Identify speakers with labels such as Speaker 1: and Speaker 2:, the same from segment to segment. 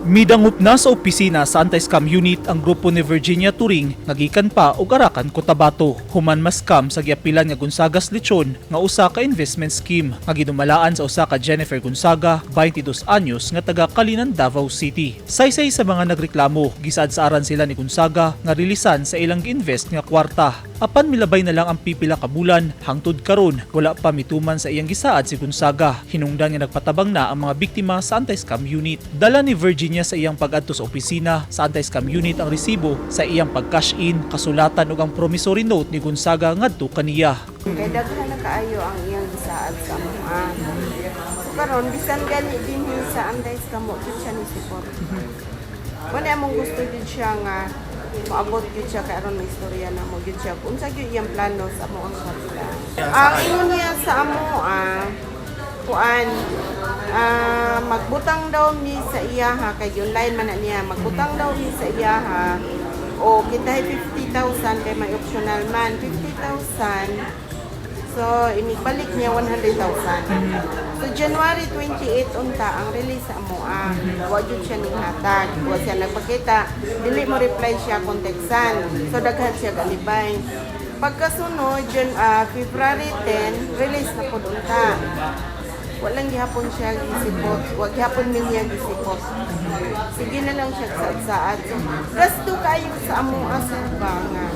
Speaker 1: Midangup na sa opisina sa Anti-Scam Unit ang grupo ni Virginia Turing nga gikan pa og Arakan, Cotabato. Human mas scam sa giapilan nga Gonzaga's Lechon nga usa ka investment scheme nga ginumalaan sa usa ka Jennifer Gonzaga, 22 anyos nga taga Kalinan, Davao City. Saysay sa mga nagreklamo, gisaad sa aran sila ni Gonzaga nga rilisan sa ilang gi-invest nga kwarta. Apan milabay na lang ang pipila ka bulan, hangtod karon wala pa mituman sa iyang gisaad si Gonzaga. Hinungdan nga nagpatabang na ang mga biktima sa Anti-Scam Unit. Dala ni Virginia sa iyang pag-adto sa opisina sa Anti-Scam Unit ang resibo sa iyang pag-cash in, kasulatan ug ang promissory note ni Gonzaga ngadto kaniya.
Speaker 2: Kay daghan na kaayo ang iyang gisaad sa mga. So karon bisan gani din sa Anti-Scam mo gid siya ni support. Wala among gusto gid siya nga maabot gid siya kay aron may istorya na mo gid siya unsa gyud iyang plano sa amo ang kwarta. Ang ingon niya sa amo magbutang daw mi sa iyaha kay online man na niya magbutang daw mi sa iyaha o kita 50,000 kay may optional man 50,000. So, inibalik niya 100,000. So, January 28 unta ang release sa amoa. Wa jud siya ning hatag. Wa siya nagpakita. Dili mo reply siya konteksan. So, daghan siya galibay. Pagkasunod, February 10, release na po unta. Walang gihapon siya gisipot. Wag gihapon min niya gisipot. Sige na lang siya saad-saad. So, gasto kayo sa amoa sa bangan.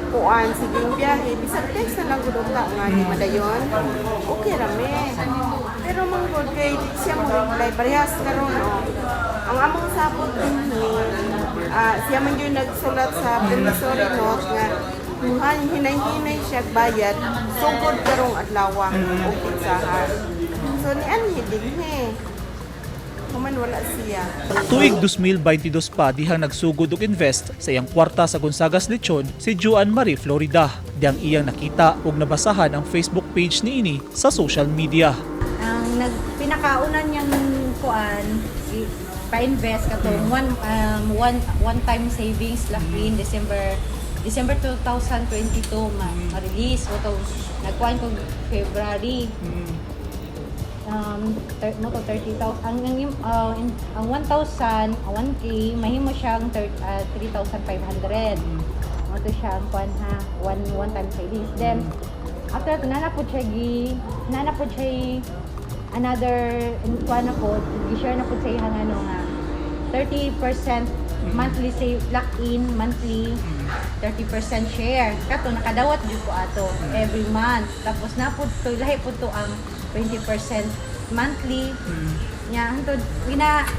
Speaker 2: Kuan siging biyahe bisag text na lang gud nga ni madayon okay rame pero manggod kay di siya mo reply parehas karon ang among sapot din siya man yung nagsulat sa promissory note nga hinay-hinay siya bayad sugod karong adlaw o kitsahan so ni anhi din Kuman wala siya.
Speaker 1: Tuig 2022 pa dihang nagsugod og invest sa iyang kwarta sa Gonzaga's Lechon si Joan Marie Florida. Diyang iyang nakita ug nabasahan ang Facebook page niini sa social media.
Speaker 3: Ang pinakaunan niyang kuan pa-invest katong one time savings laki December 2022 ma-release mo nagkuan ko February. 30,000 ang 1,000 1K mahimo siyang 3,500 mo to siya ang kuan ha one time savings then after nanapod siya another kuan na po gi-share na po sa ihang ano nga 30% monthly save lock in monthly 30% share kato nakadawat jud ko ato every month tapos napud to lahi pud to ang 20% monthly nya hantod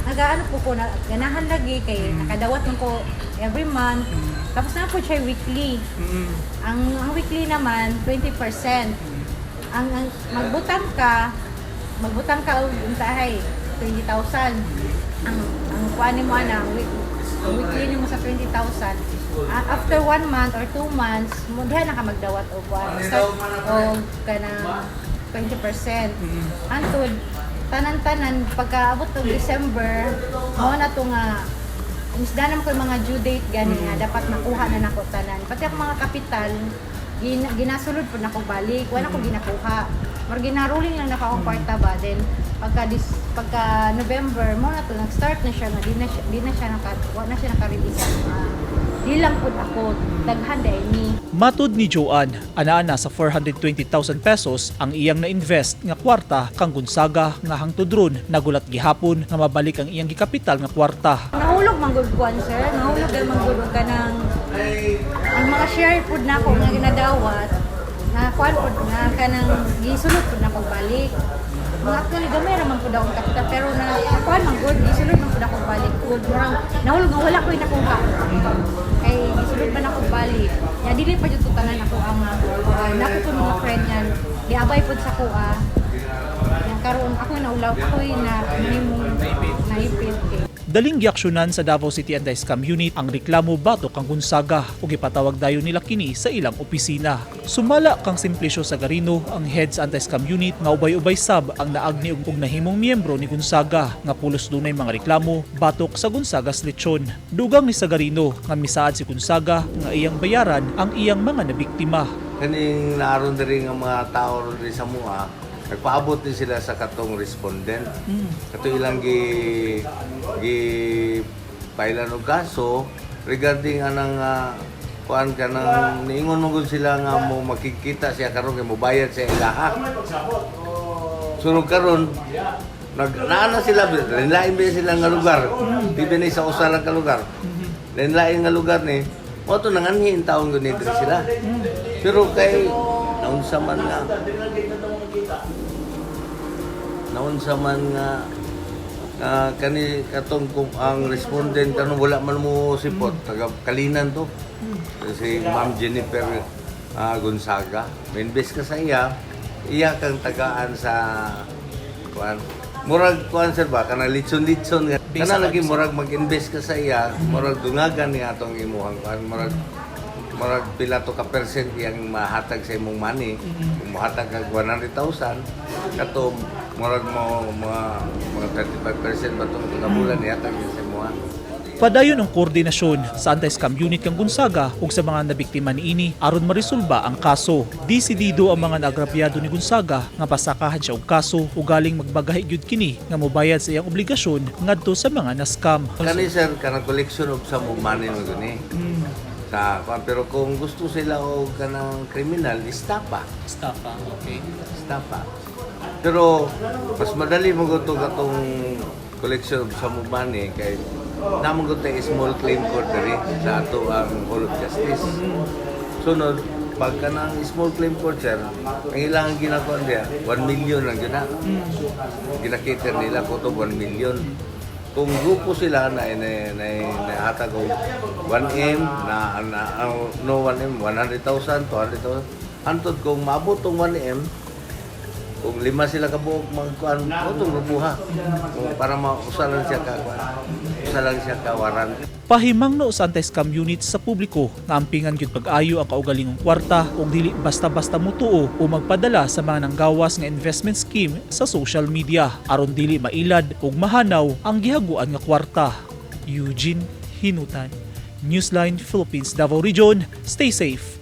Speaker 3: nagaano po ko ganahan lagi kay nakadawat man ko every month tapos na po siya weekly ang weekly naman 20% ang magbutang ka og untahay 20,000 ang kuan mo ana ang weekly nimo sa 20,000 after 1 month or 2 months mo diha na ka magdawat og kuan o kanang 20%. Antod tanan-tanan pagkaabot og December mao na to nga misdanam ko mga due date gani nga dapat makuha na nako tanan. Pati ang mga kapital ginasulod pud nako balik, wala ko ginakuha. Mar ginaruling lang nako akong kwarta ba then pagka November mo na to nag-start na siya nga di na siya naka-release. Di lang pud ako daghan dai ni.
Speaker 1: Matud ni Joan, ana sa 420,000 pesos ang iyang na-invest nga kwarta kang Gonzaga nga hangtod ron nagulat gihapon nga mabalik ang iyang gikapital nga kwarta.
Speaker 3: Nahulog man gud kuan sir, nahulog man gud kanang ang mga share pud nako nga ginadawat na kuan pud nga kanang gisulod pud na pagbalik. Mga actually gamay ra man pud akong kapital pero na kuan man gud gisulod man pud ako balik gud murang nahulog nga wala ko nakuha. Kay gisulod man ako balik. Ya dili pa jud tanan ako ang nako ko mga friend yan. Giabay pud sa kuha. Yang karon ako naulaw ako na mahimong naipit kay
Speaker 1: Daling giaksyonan sa Davao City Anti-Scam Unit ang reklamo batok kang Gonzaga ug ipatawag dayon nila kini sa ilang opisina. Sumala kang Simplicio Sagarino ang head sa Anti-Scam Unit nga ubay-ubay sab ang naagni ug nahimong miyembro ni Gonzaga nga pulos dunay mga reklamo batok sa Gonzaga's Lechon. Dugang ni Sagarino nga misaad si Gonzaga nga iyang bayaran ang iyang mga nabiktima.
Speaker 4: Kaning naaron diri nga mga tao rin sa mua nagpaabot din sila sa katong respondent. Kato ilang pailan og kaso regarding anang kuan ka nang niingon mo gud sila nga mo makikita siya karon kay mobayad sa ilaha. Sunod karon naana sila lain ba sila nga lugar. Di ni sa usa lang ka lugar. Lain nga lugar ni mo to nanganhin taon gud ni diri sila. Pero kay naunsa man nga kani katong kung ang respondent kanang wala man mo sipot taga Kalinan to si Ma'am Jennifer Gonzaga minbes ka sa iya kang tagaan sa kuan murag kuan sir ba kanang litson kana lagi murag mag-invest ka sa iya murag dungagan ni atong imuhang kuan murag pila to ka percent yang mahatag sa imong money kung mahatag kag 100,000 kato murag mo mga 35% ba itong bulan ihatag sa imuha.
Speaker 1: Padayon ang koordinasyon sa anti-scam unit kang Gonzaga ug sa mga nabiktima niini aron marisolba ang kaso. Desidido ang mga naagrabyado ni Gonzaga nga pasakahan siya og kaso ug galing magbagahi gyud kini nga mobayad sa iyang obligasyon ngadto sa mga na-scam.
Speaker 4: Kani sir kanang collection of sa money mo gani. Pero kung gusto sila o kanang kriminal, istapa.
Speaker 1: Okay.
Speaker 4: Istapa. Pero mas madali mo ito katong collection sa money kay naman ko tayo small claim court diri sa ato ang Hall of Justice. Sunod, pagka ng small claim court sir, ang ilang ginagawa niya, 1 million lang yun na. Ginakiter nila ko to 1 million. Kung grupo sila na hatag og 1M no 1M 100,000 200,000 antod kung maabot tong 1M kung 5 sila ka buok magkuan utong grupuha para mausalan siya ka waran.
Speaker 1: Pahimangno sa anti-scam unit sa publiko nga ampingan gyud pag-ayo ang kaugalingong kwarta ug dili basta-basta mutuo o magpadala sa mga nanggawas nga investment scheme sa social media aron dili mailad ug mahanaw ang gihaguan nga kwarta. Eugene Hinutan, Newsline Philippines, Davao Region. Stay safe.